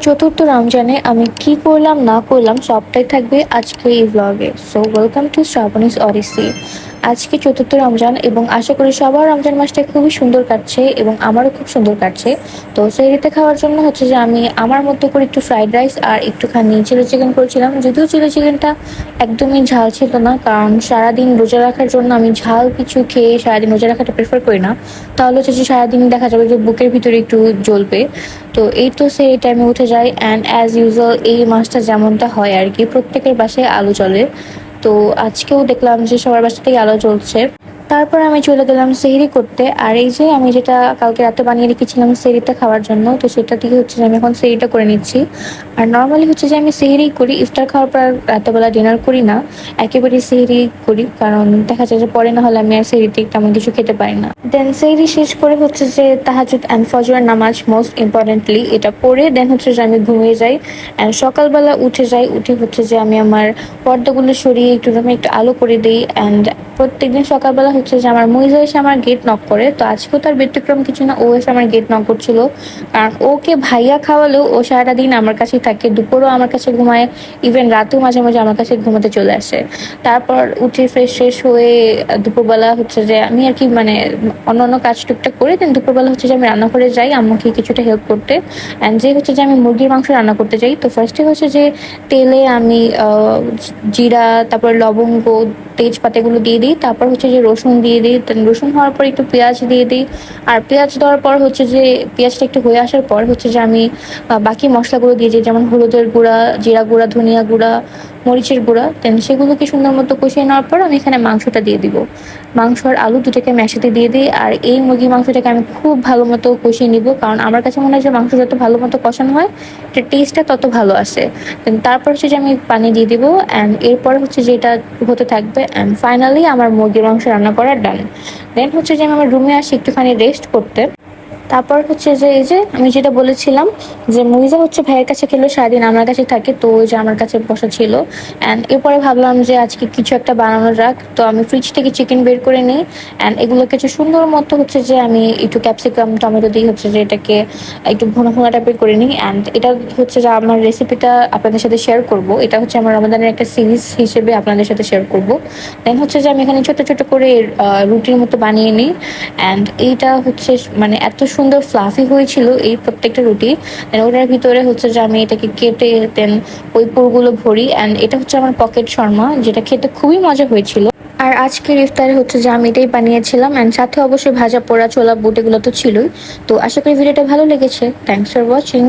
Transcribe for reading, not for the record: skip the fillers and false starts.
চতুর্থ রমজানে আমি কি করলাম না করলাম সবটাই থাকবে আজকে এই ব্লগে। So welcome to Shrabani's Odyssey. আজকে চতুর্থ রমজান এবং আশা করি সবার রমজান মাসটা খুবই সুন্দর কাটছে এবং আমারও খুব সুন্দর কাটছে। তো সেহরিতে খাওয়ার জন্য হচ্ছে যে আমি আমার মতো করে একটু ফ্রাইড রাইস আর একটুখানি চিলি চিকেন করেছিলাম, যদিও চিলি চিকেনটা একদমই ঝাল ছিল না, কারণ সারাদিন রোজা রাখার জন্য আমি ঝাল কিছু খেয়ে সারাদিন রোজা রাখাটা প্রেফার করি না। তাহলে হচ্ছে যে সারাদিন দেখা যাবে যে বুকের ভিতরে একটু জ্বলবে। তো এই তো সেই টাইমে উঠে যাই, অ্যান্ড অ্যাজ ইউজুয়াল এই মাসটা যেমনটা হয় আর কি, প্রত্যেকের বাসায় আলো জ্বলে। তো আজকেও দেখলাম যে সবার বাসাতেই আলো জ্বলছে। তারপর আমি চলে গেলাম সেহরি করতে। আর এই যে আমি যেটা কালকে রাতে বানিয়ে রেখেছিলাম সেহরিতে খাওয়ার জন্য, তো সেটা দিয়ে হচ্ছে যে আমি এখন সেহরিটা করে নিচ্ছি। আর নর্মালি হচ্ছে যে আমি সেহরি করি, ইফতার খাওয়ার পর রাতেবেলা ডিনার করি না, একেবারেই সেহরি করি, কারণ দেখা যায় যে পরে না হলে আমি আর সেহরিতে তেমন কিছু খেতে পারি না। দেন সেহরি শেষ করে হচ্ছে যে তাহাজ্জুদ অ্যান্ড ফজরের নামাজ, মোস্ট ইম্পর্টেন্টলি এটা পড়ে দেন হচ্ছে যে আমি ঘুমিয়ে যাই। অ্যান্ড সকালবেলা উঠে যাই, উঠে হচ্ছে যে আমি আমার পর্দাগুলো সরিয়ে একটু রুমে একটু আলো করে দিই। অ্যান্ড প্রত্যেকদিন সকালবেলা হচ্ছে যে আমার মুইজা এসে আমার গেট নক করে, তো আজকেও তার ব্যতিক্রম কিছু না, ও এসে আমার গেট নক করছিল। কারণ ওকে ভাইয়া খাওয়ালেও ও সারাটা দিন আমার কাছেই থাকে, দুপুরও আমার কাছে ঘুমায়, ইভেন রাতেও মাঝে মাঝে আমার কাছে ঘুমাতে চলে আসে। তারপর উঠে ফ্রেশ শেষ হয়ে দুপুরবেলা হচ্ছে যে আমি আর কি মানে অন্যান্য কাজ টুকটাক করে দেন দুপুরবেলা হচ্ছে যে আমি রান্নাঘরে যাই আম্মুকে কিছুটা হেল্প করতে। অ্যান্ড যে হচ্ছে যে আমি মুরগির মাংস রান্না করতে যাই, তো ফার্স্টে হচ্ছে যে তেলে আমি জিরা, তারপর লবঙ্গ, তেজপাতা এগুলো দিয়ে দিই। তারপর হচ্ছে যে রসুন দিয়ে দিই, রসুন হওয়ার পর একটু পেঁয়াজ দিয়ে দিই। আর পেঁয়াজ দেওয়ার পর হচ্ছে যে পেঁয়াজটা একটু হয়ে আসার পর হচ্ছে যে আমি বাকি মশলাগুলো দিয়ে দিই, যেমন হলুদের গুঁড়া, জিরা গুঁড়া, ধনিয়া গুঁড়া, মরিচের গুঁড়া। দেন সেগুলোকে সুন্দর মতো কষিয়ে নেওয়ার পর আমি এখানে মাংসটা দিয়ে দিব। মাংস আর আলু দুটোকে আমি একসাথে দিয়ে দিই। আর এই মুরগির মাংসটাকে আমি খুব ভালো মতো কষিয়ে নিব, কারণ আমার কাছে মনে হয় যে মাংস যত ভালো মতো কষানো হয় এটার টেস্টটা তত ভালো আসে। দেন তারপর হচ্ছে যে আমি পানি দিয়ে দিব, অ্যান্ড এরপর হচ্ছে যে এটা হতে থাকবে। অ্যান্ড ফাইনালি আমার মুরগির মাংস রান্না করা ডান। দেন হচ্ছে যে আমি আমার রুমে আসি একটুখানি রেস্ট করতে। তারপর হচ্ছে যে এই যে আমি যেটা বলেছিলাম যে মুইজা হচ্ছে ভাইয়ের কাছে খেলো, সারাদিন আমার কাছে থাকে, তো ওই যে আমার কাছে বসা ছিল। অ্যান্ড এরপরে ভাবলাম যে আজকে কিছু একটা বানানো রাখ, তো আমি ফ্রিজ থেকে চিকেন বের করে নিই। অ্যান্ড এগুলো কিছু সুন্দর মতো হচ্ছে যে আমি একটু ক্যাপসিকাম টমেটো দিয়ে হচ্ছে যে এটাকে একটু ভুনা ভুনা টাইপের করে নিই। অ্যান্ড এটা হচ্ছে যে আমার রেসিপিটা আপনাদের সাথে শেয়ার করব, এটা হচ্ছে আমার রমাদানের একটা সিরিজ হিসেবে আপনাদের সাথে শেয়ার করব। দেন হচ্ছে যে আমি এখানে ছোট ছোট করে রুটির মতো বানিয়ে নিই। অ্যান্ড এইটা হচ্ছে মানে এত সুন্দর ফ্লাফি হয়েছিল এই প্রত্যেকটা রুটি। দেন ওটার ভিতরে হচ্ছে যে আমি এটাকে কেটে দেন ওই পুরগুলো ভরি। অ্যান্ড এটা হচ্ছে আমার পকেট শর্মা, যেটা খেতে খুবই মজা হয়েছিল। আর আজকের ইফতারে হচ্ছে যে আমি এটাই বানিয়েছিলাম, অ্যান্ড সাথে অবশ্যই ভাজা পোড়া ছোলা বুট এগুলো তো ছিলই। তো আশা করি ভিডিওটা ভালো লেগেছে। Thanks for watching.